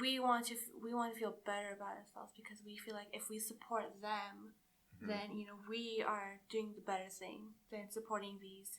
we want to feel better about ourselves because we feel like if we support them, then we are doing the better thing than supporting these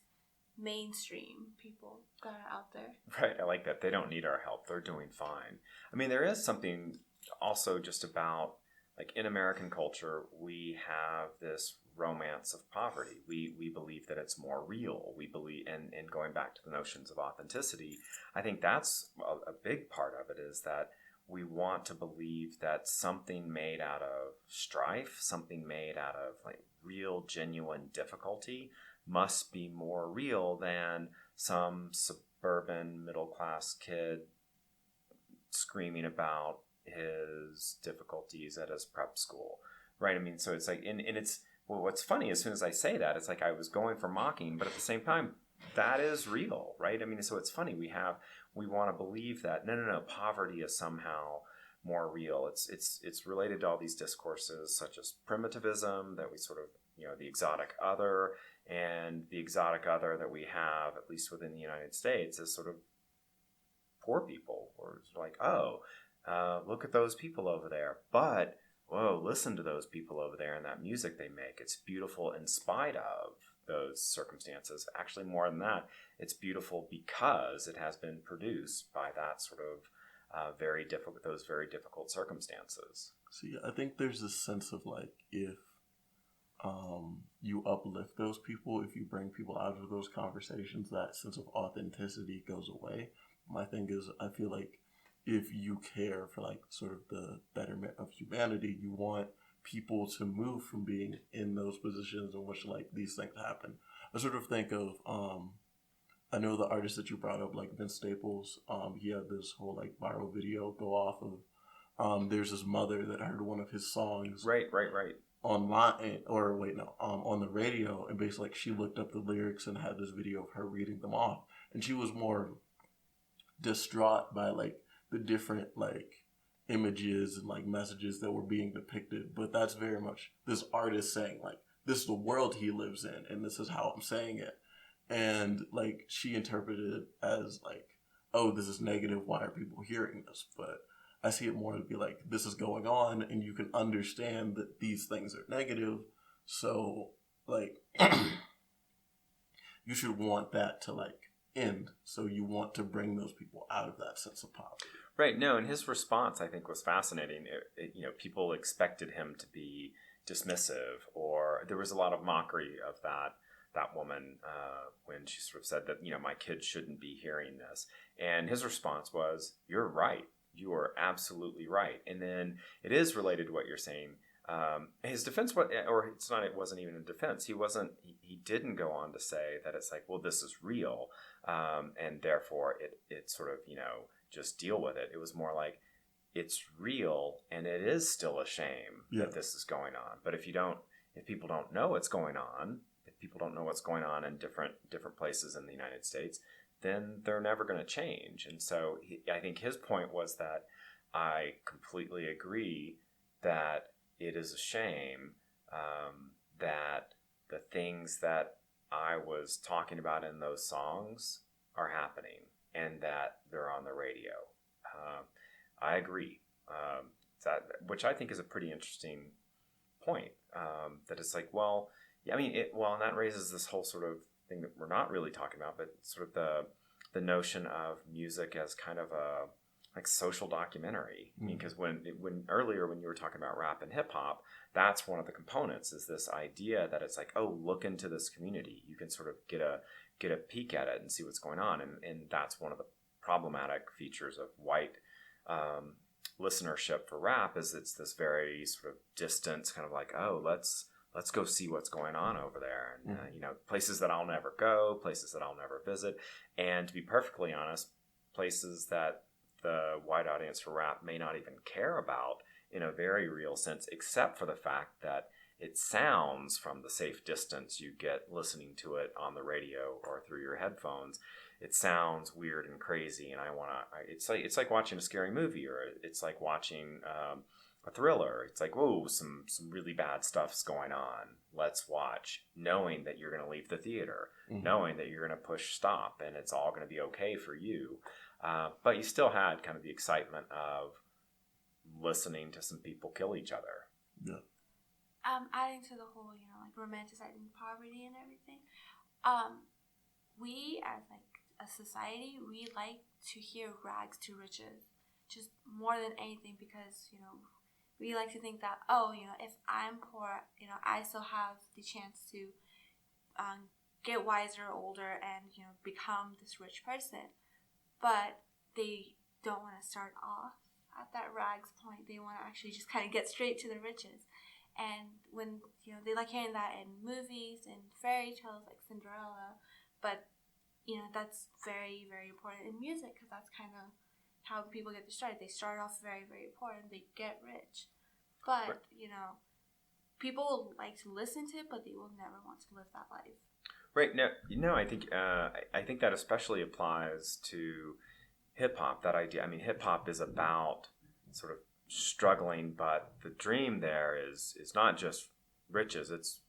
mainstream people that are out there. Right, I like that. They don't need our help. They're doing fine. I mean, there is something also just about, like, in American culture, we have this romance of poverty. We believe that it's more real. We believe, and going back to the notions of authenticity, I think that's a big part of it, is that we want to believe that something made out of strife, something made out of like real, genuine difficulty must be more real than some suburban middle-class kid screaming about his difficulties at his prep school, right? I mean, so it's like, and it's, well, what's funny, as soon as I say that, it's like I was going for mocking, but at the same time, that is real, right? I mean, so it's funny, we want to believe that, no, poverty is somehow more real. It's related to all these discourses, such as primitivism, that we sort of, the exotic other, and the exotic other that we have, at least within the United States, is sort of poor people, or it's like, look at those people over there. But, whoa, listen to those people over there and that music they make. It's beautiful in spite of those circumstances. Actually, more than that, it's beautiful because it has been produced by that sort of very difficult circumstances. See, I think there's this sense of like, if you uplift those people, if you bring people out of those conversations, that sense of authenticity goes away. My thing is, I feel like if you care for like sort of the betterment of humanity, you want people to move from being in those positions in which like these things happen. I sort of think of I know the artist that you brought up, like Vince Staples. He had this whole like viral video go off of there's this mother that heard one of his songs right online, or wait, no, on the radio, and basically like she looked up the lyrics and had this video of her reading them off, and she was more distraught by like the different like images and like messages that were being depicted. But that's very much this artist saying like, this is the world he lives in and this is how I'm saying it. And like she interpreted it as like, oh, this is negative, why are people hearing this? But I see it more to be like, this is going on and you can understand that these things are negative, so like you should want that to like end, so you want to bring those people out of that sense of poverty. Right. No, and his response, I think, was fascinating. People expected him to be dismissive, or there was a lot of mockery of that woman when she sort of said that, my kids shouldn't be hearing this. And his response was, "You're right. You are absolutely right." And then it is related to what you're saying. His defense, it wasn't even a defense. He didn't go on to say that it's like, well, this is real, and therefore it sort of, just deal with it. It was more like, it's real and it is still a shame that this is going on. But if people don't know what's going on, if people don't know what's going on in different places in the United States, then they're never going to change. And so I think his point was that I completely agree that it is a shame that the things that I was talking about in those songs are happening and that they're on the radio. I agree. Which I think is a pretty interesting point. That it's like, well, yeah, I mean, and that raises this whole sort of thing that we're not really talking about, but sort of the notion of music as kind of a like social documentary. I mean, because when earlier when you were talking about rap and hip hop, that's one of the components, is this idea that it's like, oh, look into this community. You can sort of get a peek at it and see what's going on, and that's one of the problematic features of white listenership for rap, is it's this very sort of distant kind of like, oh, let's go see what's going on over there, and places that I'll never go, places that I'll never visit, and to be perfectly honest, places that the white audience for rap may not even care about in a very real sense, except for the fact that it sounds, from the safe distance you get listening to it on the radio or through your headphones, it sounds weird and crazy, and it's like watching a scary movie, or it's like watching a thriller. It's like, whoa, some really bad stuff's going on. Let's watch, knowing that you're going to leave the theater, knowing that you're going to push stop, and it's all going to be okay for you. But you still had kind of the excitement of listening to some people kill each other. Yeah. Adding to the whole, like romanticizing poverty and everything, we as like a society, we like to hear rags to riches, just more than anything, because we like to think that if I'm poor, I still have the chance to get wiser, older, and become this rich person. But they don't want to start off at that rags point. They want to actually just kind of get straight to the riches. And when they like hearing that in movies and fairy tales like Cinderella, but that's very, very important in music, because that's kind of how people get started. They start off very, very poor and they get rich. But people will like to listen to it, but they will never want to live that life. Right. No, I think that especially applies to hip hop. That idea. I mean, hip hop is about sort of struggling, but the dream there is not just riches. It's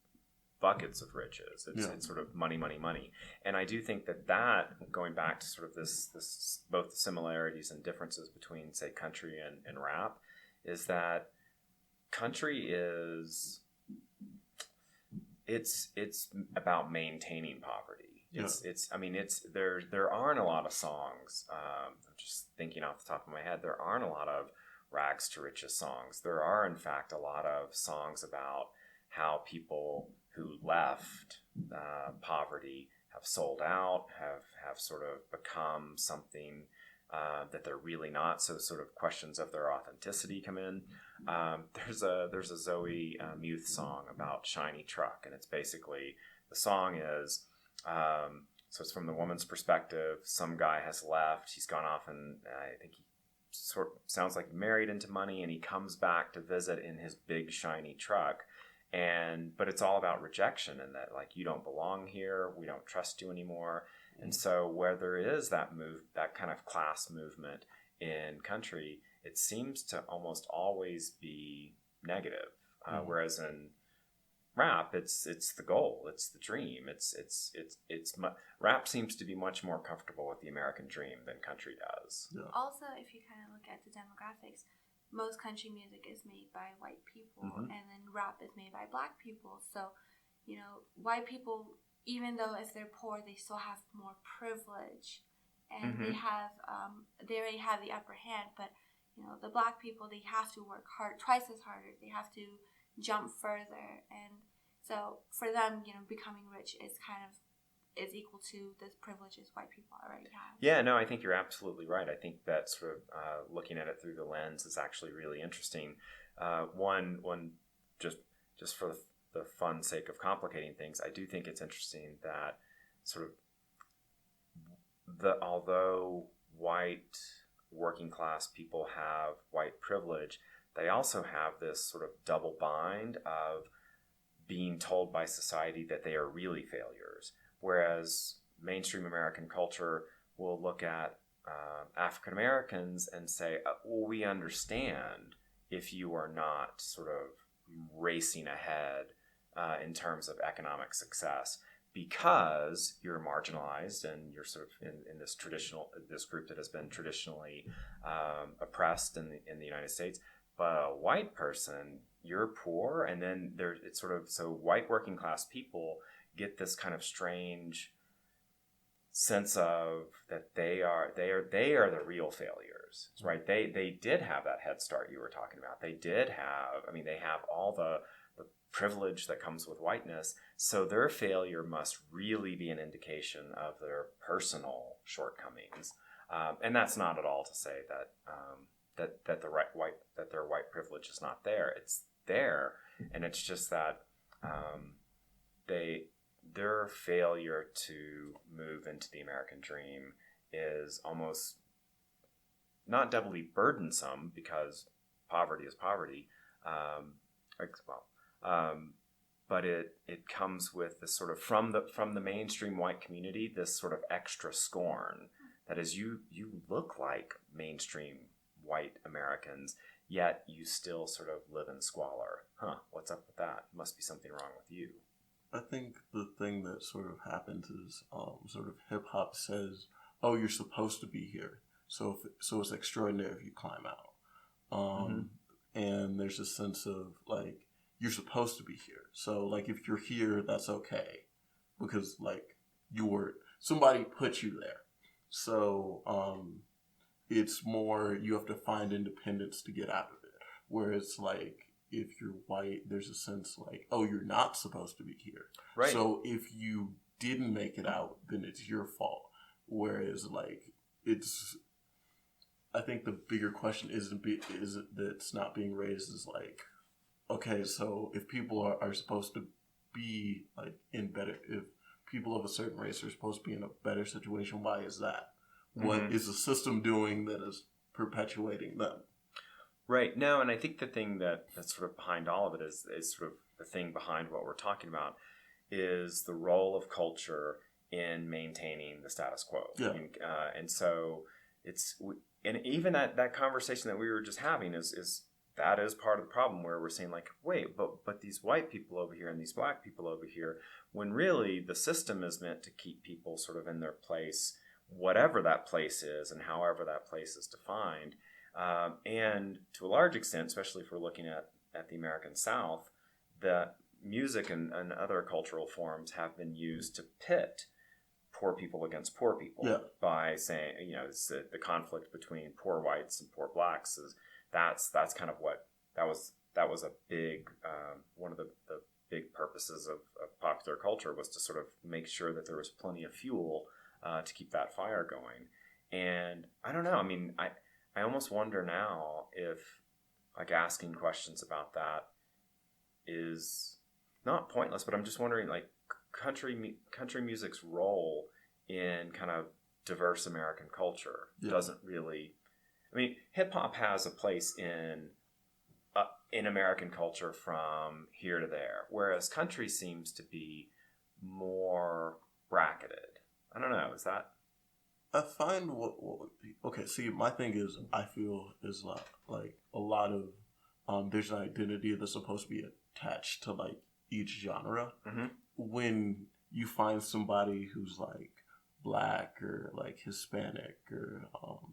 buckets of riches. It's sort of money. And I do think that going back to sort of this both the similarities and differences between, say, country and rap, is that country is it's about maintaining poverty. There aren't a lot of songs. I'm just thinking off the top of my head. There aren't a lot of rags to riches songs. There are, in fact, a lot of songs about how people who left poverty have sold out, have sort of become something that they're really not. So sort of questions of their authenticity come in. There's a Zoe Muth song about Shiny Truck, and it's basically, the song is, so it's from the woman's perspective. Some guy has left. He's gone off, and I think he sort of sounds like married into money, and he comes back to visit in his big shiny truck. But it's all about rejection, and that, like, you don't belong here, we don't trust you anymore. And so where there is that kind of class movement in country, it seems to almost always be negative. Whereas in rap, it's the goal, it's the dream. Rap seems to be much more comfortable with the American dream than country does. Yeah. Also, if you kind of look at the demographics, most country music is made by white people, and then rap is made by black people. So, white people, even though if they're poor, they still have more privilege, and they already have the upper hand. But the black people, they have to work hard, twice as harder. They have to jump further, and so for them, becoming rich is equal to the privileges white people already have. Yeah, no, I think you're absolutely right. I think that sort of looking at it through the lens is actually really interesting. One just for the fun sake of complicating things, I do think it's interesting that sort of although white working class people have white privilege, they also have this sort of double bind of being told by society that they are really failures. Whereas mainstream American culture will look at African Americans and say, well, we understand if you are not sort of racing ahead in terms of economic success, because you're marginalized and you're sort of in this group that has been traditionally oppressed in the United States. But a white person, you're poor, and then it's sort of, so white working class people get this kind of strange sense of that they are the real failures, right? They did have that head start you were talking about. They have all the privilege that comes with whiteness. So their failure must really be an indication of their personal shortcomings. And that's not at all to say that their white privilege is not there. It's there, and it's just that their failure to move into the American dream is almost not doubly burdensome, because poverty is poverty. But it comes with this sort of from the mainstream white community, this sort of extra scorn that is, you look like mainstream white Americans, yet you still sort of live in squalor. What's up with that? Must be something wrong with you. I think the thing that sort of happens is sort of hip hop says, oh, you're supposed to be here. So it's extraordinary if you climb out. And there's a sense of like you're supposed to be here. So like if you're here, that's okay because like somebody put you there. So it's more you have to find independence to get out of it. Whereas like if you're white, there's a sense like, oh, you're not supposed to be here. Right. So if you didn't make it out, then it's your fault. Whereas like I think the bigger question is that's not being raised is like, okay, so if people are supposed to be like if people of a certain race are supposed to be in a better situation, why is that? What is the system doing that is perpetuating them? Right. No, and I think the thing that's sort of behind all of it is sort of the thing behind what we're talking about is the role of culture in maintaining the status quo. Yeah. And so and even that conversation that we were just having is that is part of the problem where we're saying like, wait, but these white people over here and these black people over here, when really the system is meant to keep people sort of in their place, whatever that place is and however that place is defined. And to a large extent, especially if we're looking at the American South, that music and other cultural forms have been used to pit poor people against poor people by saying, it's the conflict between poor whites and poor blacks that's kind of what that was a big one of the big purposes of popular culture was to sort of make sure that there was plenty of fuel to keep that fire going. And I don't know. I mean, I almost wonder now if like asking questions about that is not pointless, but I'm just wondering like country music's role in kind of diverse American culture doesn't really. I mean, hip hop has a place in American culture from here to there, whereas country seems to be more bracketed. I don't know. Is that? I find what would be okay. See, my thing is, I feel is like a lot of there's an identity that's supposed to be attached to like each genre. When you find somebody who's like black or like Hispanic or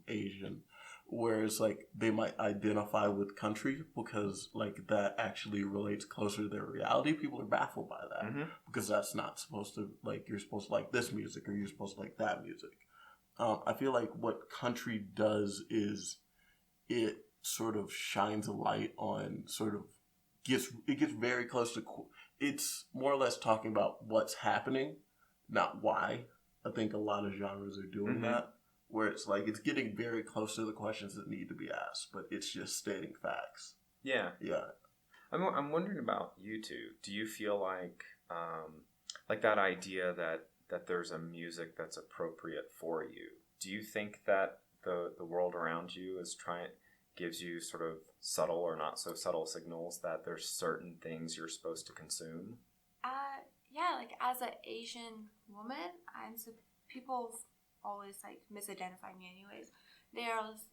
Asian, whereas like they might identify with country because like that actually relates closer to their reality, people are baffled by that because that's not supposed to like you're supposed to like this music or you're supposed to like that music. I feel like what country does is it sort of shines a light on it gets very close to it's more or less talking about what's happening, not why. I think a lot of genres are doing that, where it's like it's getting very close to the questions that need to be asked, but it's just stating facts. Yeah. Yeah. I'm wondering about you two. Do you feel like that idea that there's a music that's appropriate for you? Do you think that the world around you gives you sort of subtle or not so subtle signals that there's certain things you're supposed to consume? Yeah, like as an Asian woman, people always like misidentify me anyways.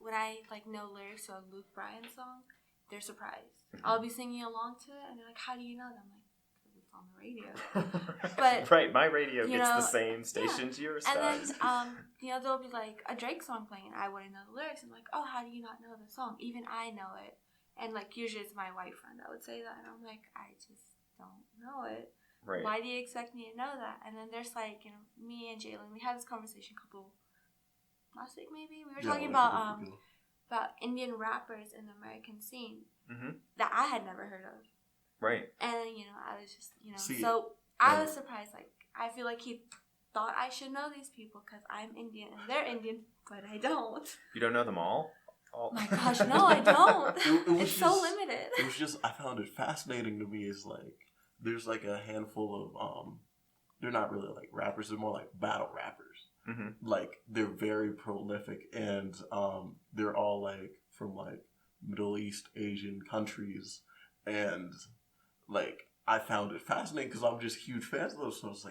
When I like know lyrics to a Luke Bryan song, they're surprised. I'll be singing along to it and they're like, how do you know that? I'm like, because it's on the radio. But right, my radio gets the same stations yours does. And then there'll be like a Drake song playing and I wouldn't know the lyrics. I'm like, oh, how do you not know the song? Even I know it. And like usually it's my white friend that would say that and I'm like, I just don't know it. Right. Why do you expect me to know that? And then there's like, me and Jalen, we had this conversation last week maybe. We were talking about Indian rappers in the American scene that I had never heard of. Right. And I was just, I was surprised. Like, I feel like he thought I should know these people because I'm Indian and they're Indian, but I don't. You don't know them all? Oh my gosh, no, I don't. It's so limited. It was just, I found it fascinating to me is like, there's like a handful of, they're not really like rappers, they're more like battle rappers. Like, they're very prolific and they're all like from like Middle East, Asian countries. And like, I found it fascinating because I'm just huge fans of those. So it's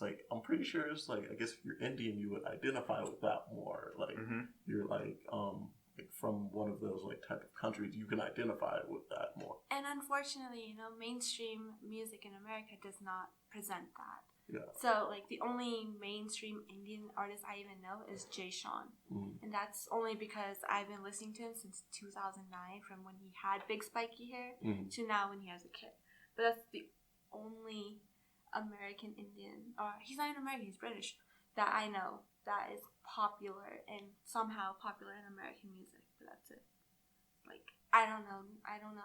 like, I'm pretty sure it's like, I guess if you're Indian, you would identify with that more. Like, you're like from one of those like type of countries, you can identify with that more. And unfortunately, mainstream music in America does not present that. Yeah. So, like, the only mainstream Indian artist I even know is Jay Sean. And that's only because I've been listening to him since 2009, from when he had big spiky hair to now when he has a kid. But that's the only American Indian, or he's not even American, he's British, that I know that is popular and somehow popular in American music. But that's it. Like, I don't know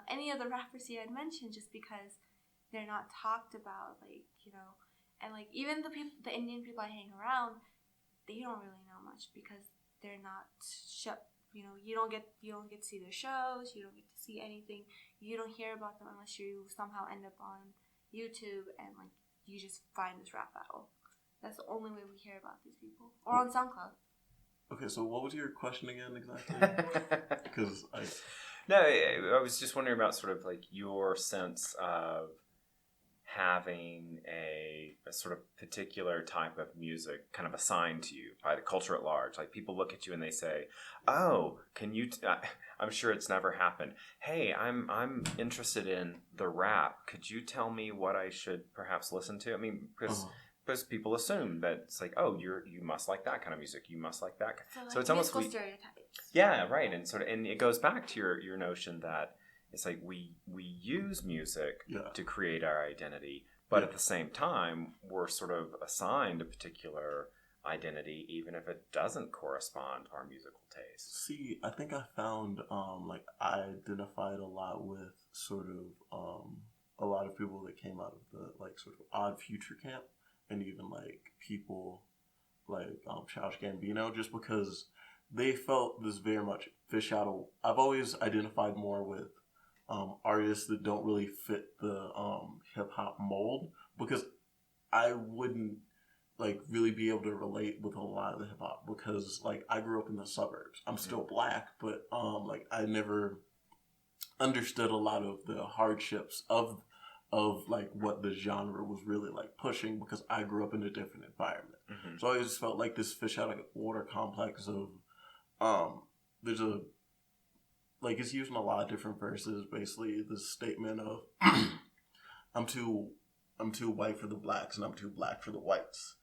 any of the rappers he had mentioned, just because they're not talked about, like, you know. And, like, even the Indian people I hang around, they don't really know much because they're not you know, you don't get to see their shows, you don't get to see anything, you don't hear about them unless you somehow end up on YouTube and, like, you just find this rap battle. That's the only way we hear about these people, or on SoundCloud. Okay, so what was your question again exactly? Because I was just wondering about sort of, like, your sense of having a sort of particular type of music kind of assigned to you by the culture at large. Like, people look at you and they say, "Oh, can you?" I'm sure it's never happened. "Hey, I'm interested in the rap. Could you tell me what I should perhaps listen to?" I mean, because people assume that it's like, "Oh, you must like that kind of music. You must like that." So it's almost stereotypes. Yeah, right. And it goes back to your notion that it's like we use music to create our identity, but at the same time, we're sort of assigned a particular identity, even if it doesn't correspond to our musical taste. See, I think I found, like, I identified a lot with sort of a lot of people that came out of the, like, sort of Odd Future camp, and even, like, people like Childish Gambino, just because they felt this very much fish out of. I've always identified more with artists that don't really fit the hip hop mold, because I wouldn't, like, really be able to relate with a lot of the hip hop, because, like, I grew up in the suburbs. I'm still black, but like, I never understood a lot of the hardships of like what the genre was really, like, pushing, because I grew up in a different environment. So I just felt like this fish out of water complex of there's a, like, it's used in a lot of different verses. Basically, this statement of I'm too white for the blacks and I'm too black for the whites,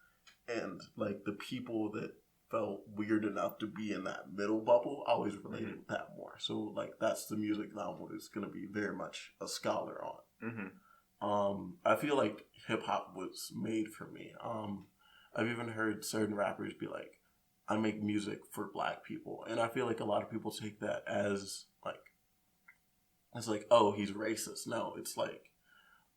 and, like, the people that felt weird enough to be in that middle bubble, I always related with that more. So, like, that's the music that I was going to be very much a scholar on. I feel like hip hop was made for me. I've even heard certain rappers be like, I make music for black people. And I feel like a lot of people take that as, like, it's like, oh, he's racist. No, it's like,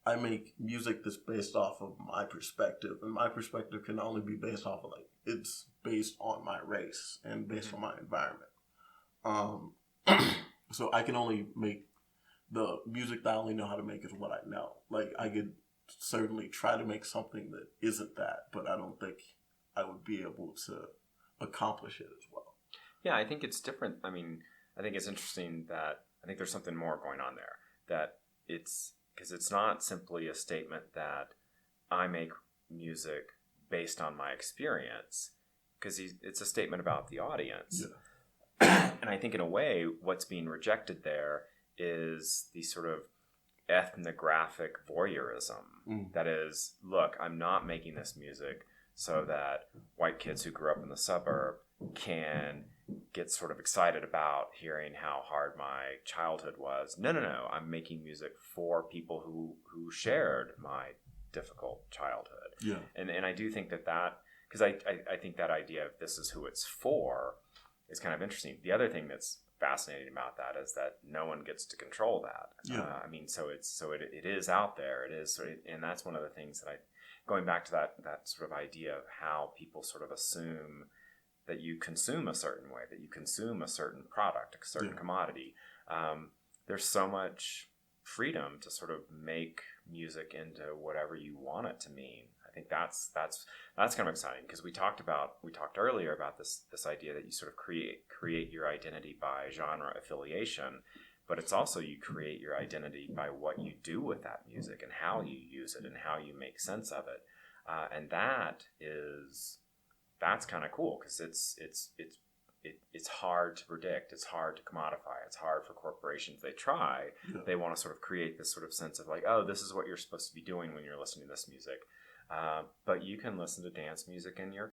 I make music that's based off of my perspective. And my perspective can only be based off of, like, it's based on my race and based on my environment. So I can only make the music that I only know how to make is what I know. Like, I could certainly try to make something that isn't that, but I don't think I would be able to accomplish it as well. Yeah, I think it's different. I mean, I think it's interesting that I think there's something more going on there. That it's because it's not simply a statement that I make music based on my experience, because it's a statement about the audience. Yeah. And I think in a way, what's being rejected there is the sort of ethnographic voyeurism. That is, look, I'm not making this music so that white kids who grew up in the suburb can get sort of excited about hearing how hard my childhood was. No. I'm making music for people who shared my difficult childhood. Yeah. And I do think that because I think that idea of this is who it's for is kind of interesting. The other thing that's fascinating about that is that no one gets to control that. Yeah. I mean, so it is out there. It is, and that's one of the things that going back to that sort of idea of how people sort of assume that you consume a certain way, that you consume a certain product, a certain commodity. There's so much freedom to sort of make music into whatever you want it to mean. I think that's kind of exciting, because we talked earlier about this idea that you sort of create your identity by genre affiliation, but it's also you create your identity by what you do with that music and how you use it and how you make sense of it, and that's kind of cool, because it's hard to predict, it's hard to commodify, it's hard for corporations. They want to sort of create this sort of sense of like, oh, this is what you're supposed to be doing when you're listening to this music. But you can listen to dance music in your